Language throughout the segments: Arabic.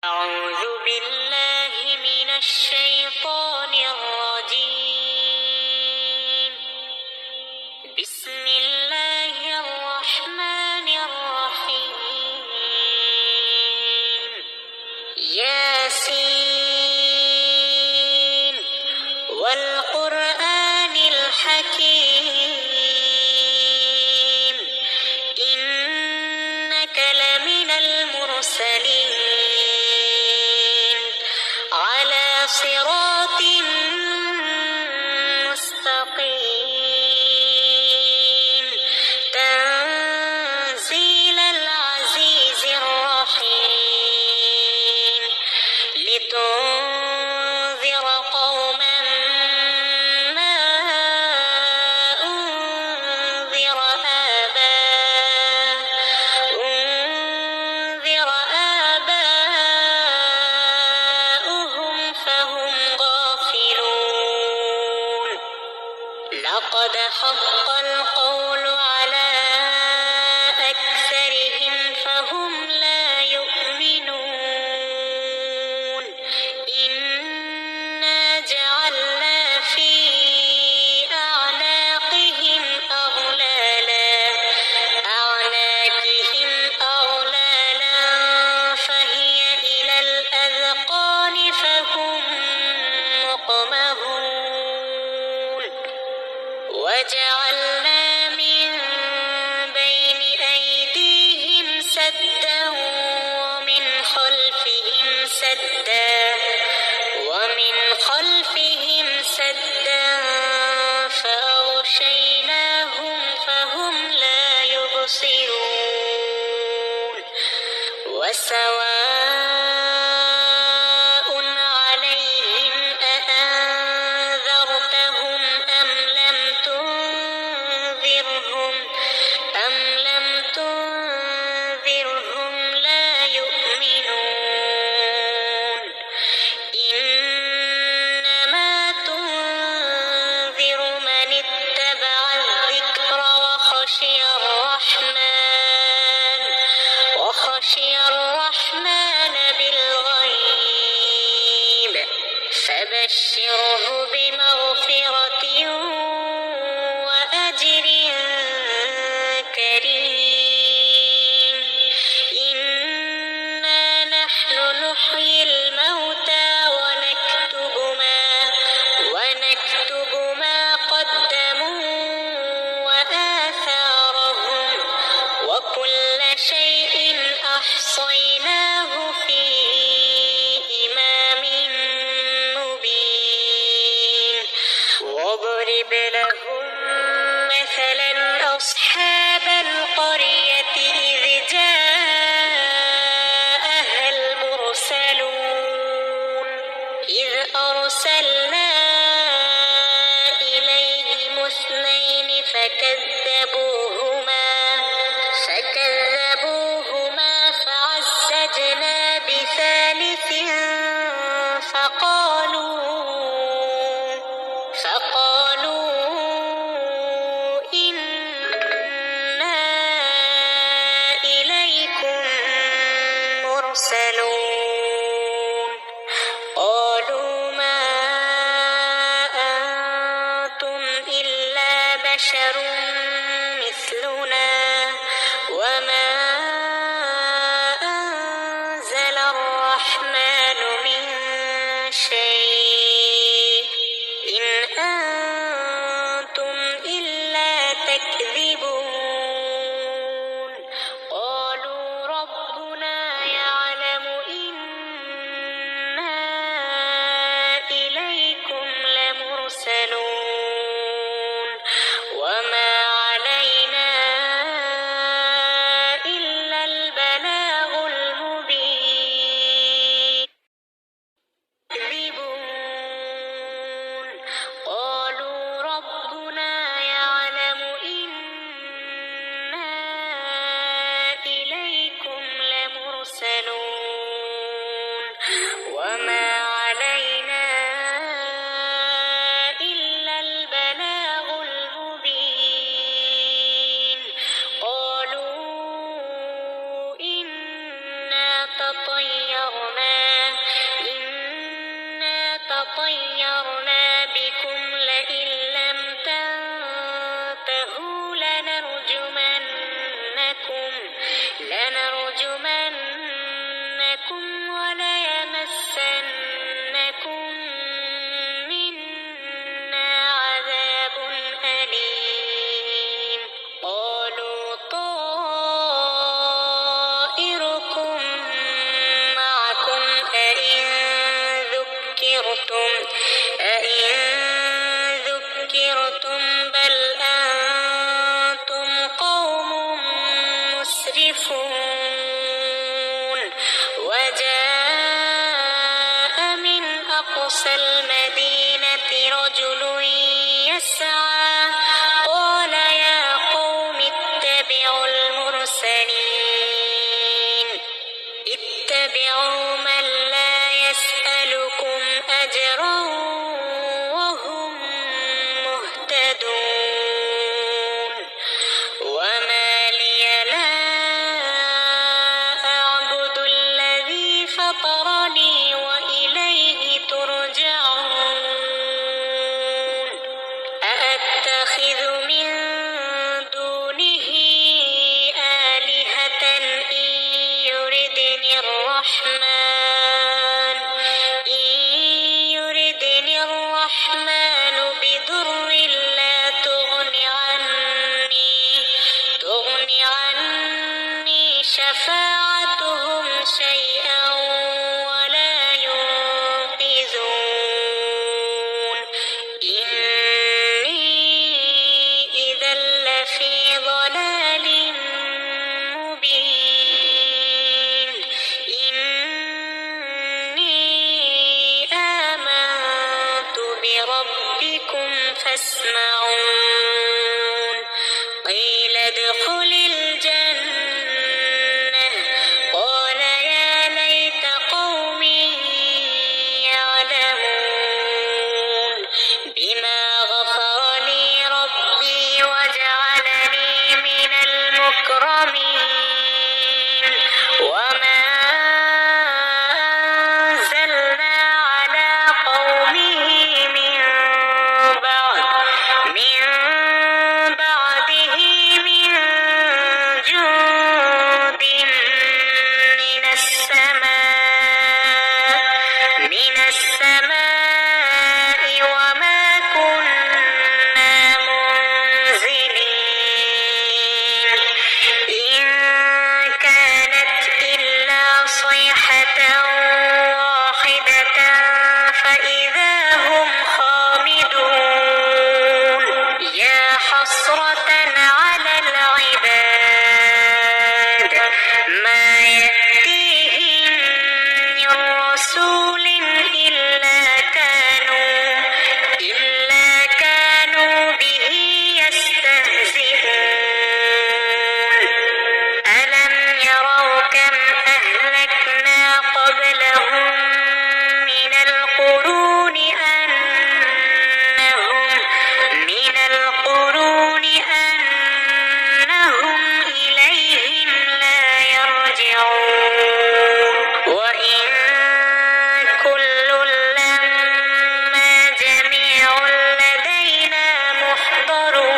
أعوذ بالله من الشيطان الرجيم. بسم الله الرحمن الرحيم. ياسين والقرآن الحكيم إنك لمن المرسلين على صراط مستقيم تنزيل العزيز الرحيم لتنذر قوما ما أنذر آباؤهم فهم غافلون. لقد حق القول على أكثرهم فهم لا يؤمنون. إنا جعلنا في أعناقهم أغلالا فهي إلى الأذقان فهم مقمحون. وجعلنا من بين أيديهم سدا ومن خلفهم سدا فأغشيناهم فهم لا يبصرون. وسواء عليهم أأنذرتهم أم لم تنذرهم لا يؤمنون. إنما تنذر من اتبع الذكر وخشي الرحمن بالغيب فبشره بمغفرة وأجر كريم. إنا نحن نحيي الموتى ونكتب ما قدموا وآثارهم وكل شيء أحصيناه في إمام مبين. واضرب لهم مثلا أصحاب القرية إذ جاءها المرسلون إذ أرسلنا إليهم اثنين فكذبوهما فعززنا بثالث فقالوا إنا إليكم مرسلون. قالوا ما أنتم إلا بشر مثلنا وما أنزل الرحمن من شيء إن أنتم إلا تكذبون. قالوا ربنا يعلم إنا إليكم لمرسلون وما علينا إلا البلاغ المبين. قالوا ربنا يعلم إنا إليكم لمرسلون وما علينا إلا البلاغ المبين. قالوا إنا تطيرنا وليمسنكم منا عذاب أليم قالوا طائركم معكم أئن ذكرتم بل أنتم قوم مسرفون وجاء من أقصى المدينة رجل يسعى قال يا قوم اتبعوا المرسلين اتبعوا من لا يسألكم أجرا وهم مهتدون وما لي لا أعبد الذي فطرني وإليه ترجعون أأتخذ من دونه آلهة إن يردني الرحمن بضر لا تغن عني شفاعتهم شيئا ولا ينقذون إني إذا لفي ضلال مبين إني آمنت بربكم فاسمعون قيل ادخل الجنة قال يا ليت قومي يعلمون بما غفر لي ربي وجعلني من المكرمين وما أنزلنا على قومه من بعده من جند من السماء وما كنا منزلين إن كانت إلا صيحة واحدة فإذا هم خامدون يا حسرة على العباد ما يأتيهم من رسول إلا كانوا به يستهزئون ألم يروا كم أهلكنا قبلهم من القرون أنهم إليهم لا يرجعون وإن كل لما جميع لدينا محضرون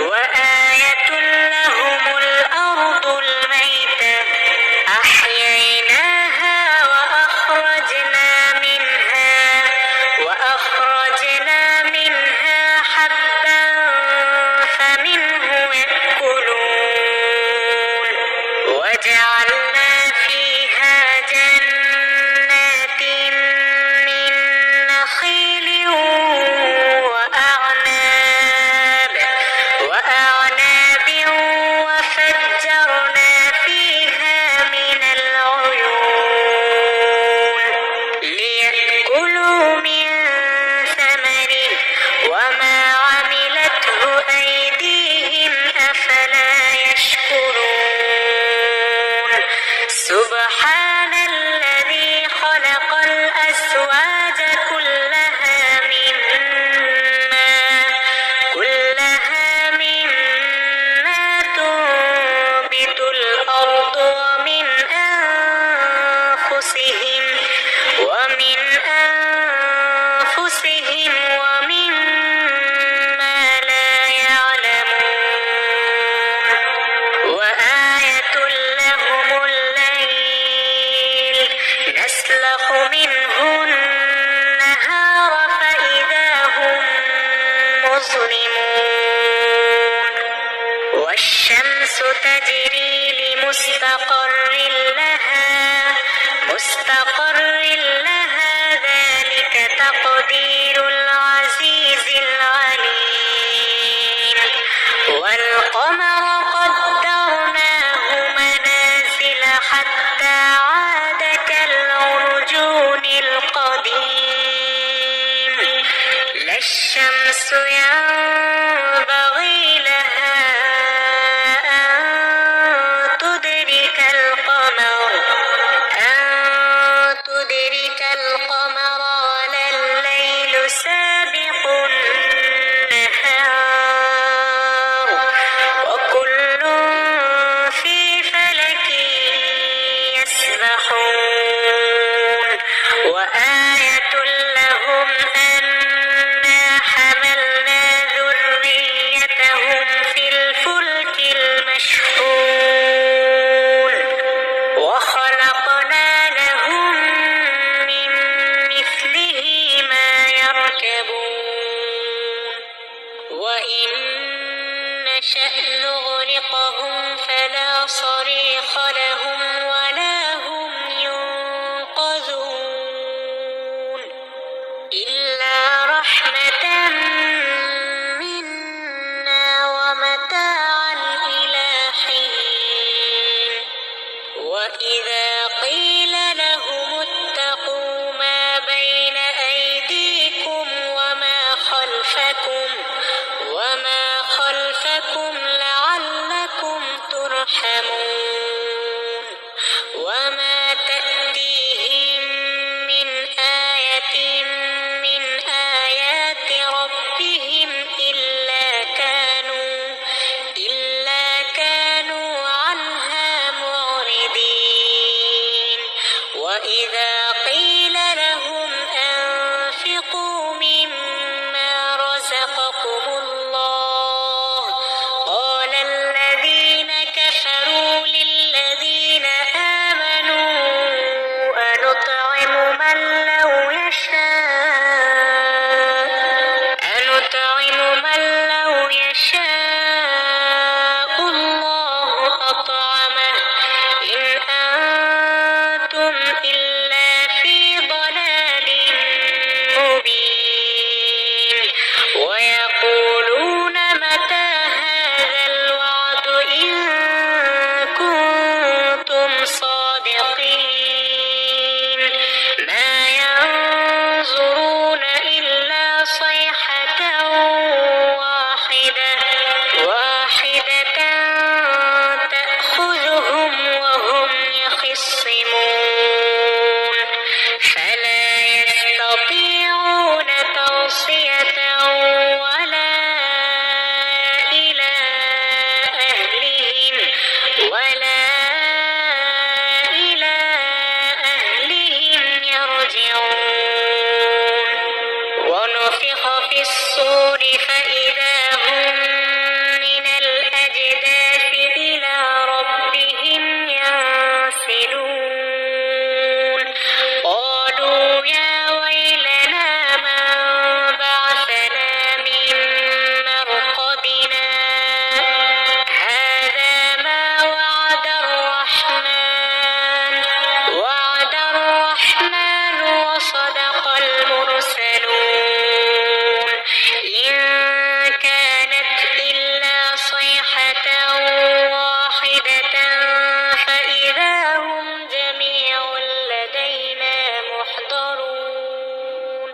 وآية لهم الأرض الميتة أحييناها وأخرجنا منها حبا فمنه يأكلون وجعلنا فيها جنات من نخيل وأعناب وفجرنا فيها من العيون ليأكلوا من ثمره وما عملته أيديهم أفلا يشكرون سبحان الذي خلق الأزواج كلها مما تنبت الأرض ومن أنفسهم ومما لا يعلمون وآية لهم الليل يتساقط منه النهار فإذا هم مظلمون والشمس تجري لمستقر لها ذلك تقدير العزيز العليم والقمر قدرناه منازل حتى عاد كالعرجون القديم لا الشمس ينبغي لها أن تدرك القمر ولا الليل سابق النهار وكل في فلك يسبحون وآية لهم أنا حملنا ذريتهم في الفلك المشحون وخلقنا لهم من مثله ما يركبون وإن نشأ نغرقهم فلا صريخ لهم ولا هم ينقذون إلا رحمة منا ومتاعا إلى حين وإذا قيل لهم اتقوا ما بين أيديكم وما خلفكم لعلكم ترحمون وما تأتيهم من آية من آيات ربهم إلا كانوا عنها معرضين وإذا قيل لهم أنفقوا مما رزقكم الله قال الذين كفروا للذين آمنوا أنطعم من لو يشاء الله أطعمه إن أنتم إلا في ضلال مبين ويقولون متى هذا الوعد إن كنتم صادقين ما ينظرون إلا صيحة واحدة تأخذهم وهم يخصمون فلا يستطيعون توصية ولا إلى أهلهم يرجعون ونفخ في الصور فإذا هم من الأجداث إلى ربهم ينسلون قالوا يا ويلنا من بعثنا من مرقدنا هذا ما وعد الرحمن وصدق المرسلون إن كانت إلا صيحة واحدة فإذا هم جميع لدينا محضرون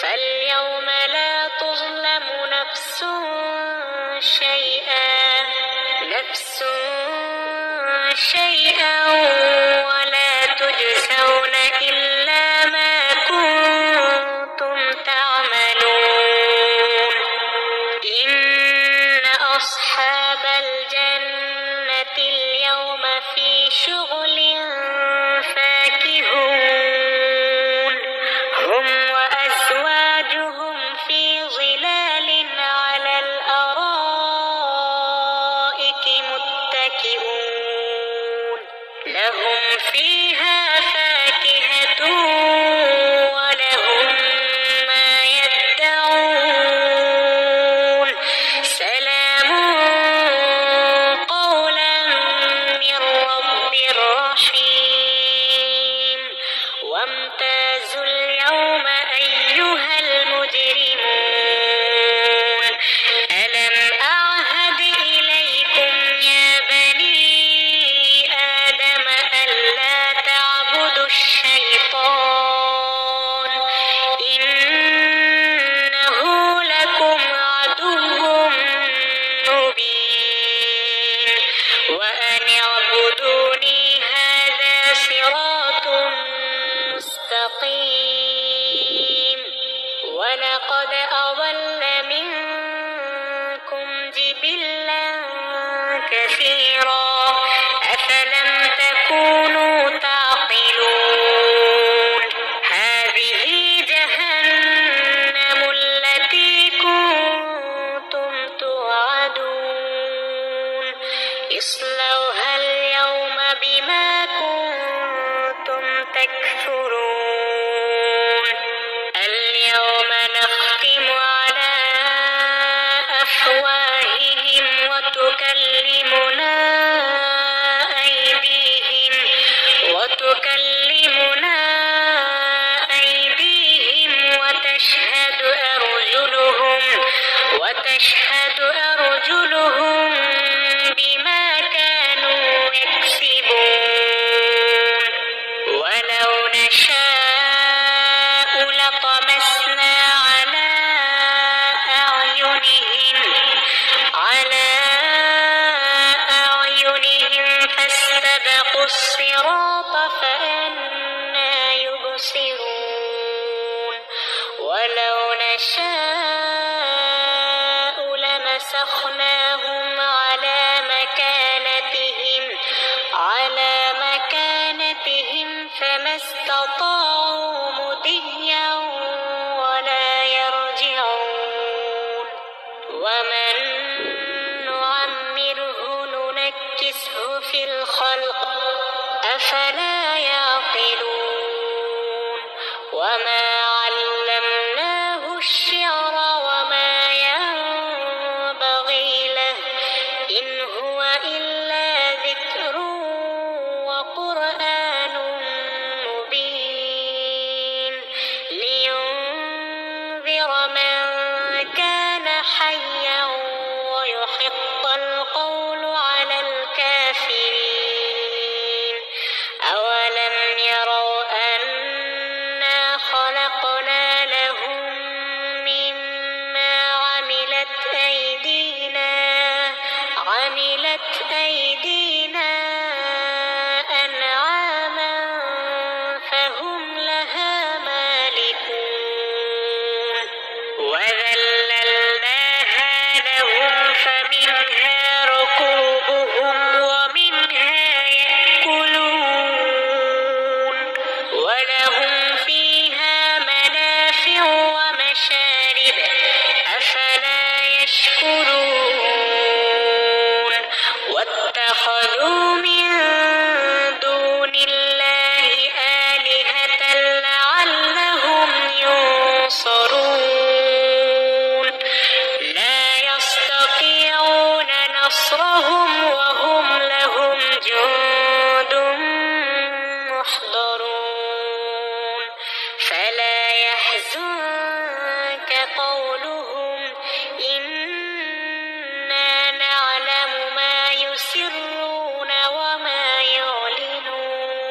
فاليوم لا تظلم نفس شيئا ولا تجزون إلا ما كنتم تعملون إن أصحاب الجنة اليوم في شغل فاكهون هم وأزواجهم في ظلال على الأرائك متكئون لهم فيها فاكهة ولهم ما يدعون سلام قولا من رب رحيم وامتازوا اليوم أيها المجرمون ألم أعهد إليكم يا بني آدم ألا تعبدوا الشيطان إنه لكم عدو مبين وأن اعبدوني هذا صراط مستقيم ولقد أضل منكم جبلا كثيرا أفلم تكونوا تعقلون هذه جهنم التي كنتم توعدون اصلوها اليوم بما كنتم تكفرون اليوم نختم على أفواههم وتكلمنا أيديهم وتشهد أرجلهم بما كانوا يكسبون ولو نشاء لطمسنا على أعينهم فاستبقوا الصراط فأنى يبصرون ولو نشاء لمسخناهم على مكانتهم فما استطاعوا مضيا ولا يرجعون ومن نعمره ننكسه في الخلق أفلا يعقلون وما علمناه الشعر وما ينبغي له إن هو إلا ذكر وقرآن مبين لينذر من كان حيا ويحق القول على الكافرين أولم يروا أنا خلقنا لهم مما عملت أيدينا أنعاما فهم لها مالكون وذللناها لهم فمنها ركوبهم ومنها يأكلون ولهم فيها منافع ومشارب أفلا يشكرون واتخذوا من دون الله آلهة لعلهم ينصرون لا يستطيعون نصرهم وهم لهم جند محضرون فلا يحزنك قولهم إنا نعلم ما يسرون وما يعلنون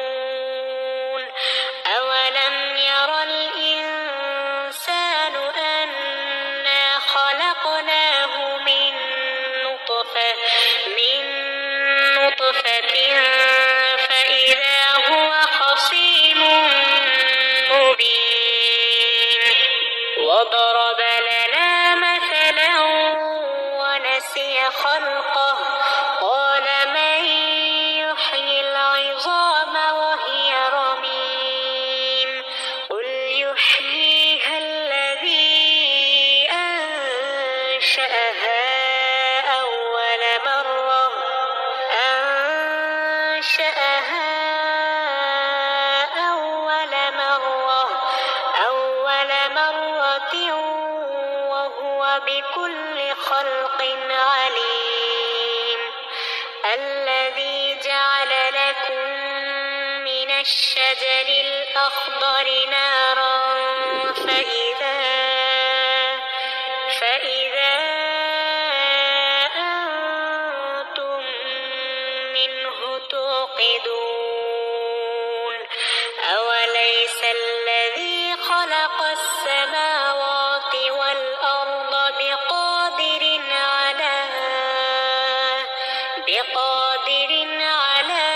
أولم ير الإنسان أنا خلقناه من نطفة فإذا هو خصيم مبين وضرب لنا مثلا ونسي خلقه قال من يحيي العظام وهي رميم قل يحييها الذي أنشأها أول بكل خلق عليم الذي جعل لكم من الشجر الأخضر نارا فإذا أنتم منه توقدون أوليس الذي خلق السماوات والأرض بقادر على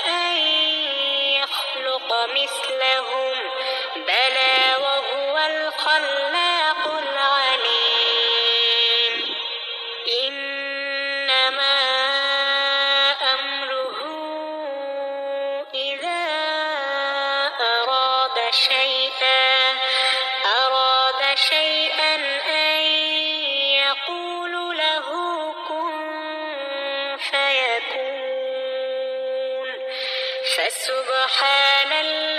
أن يخلق مثلهم بلى وهو الخلاق العليم إنما أمره إذا أراد شيئا أن يقول له كن فيكون فسبحان الله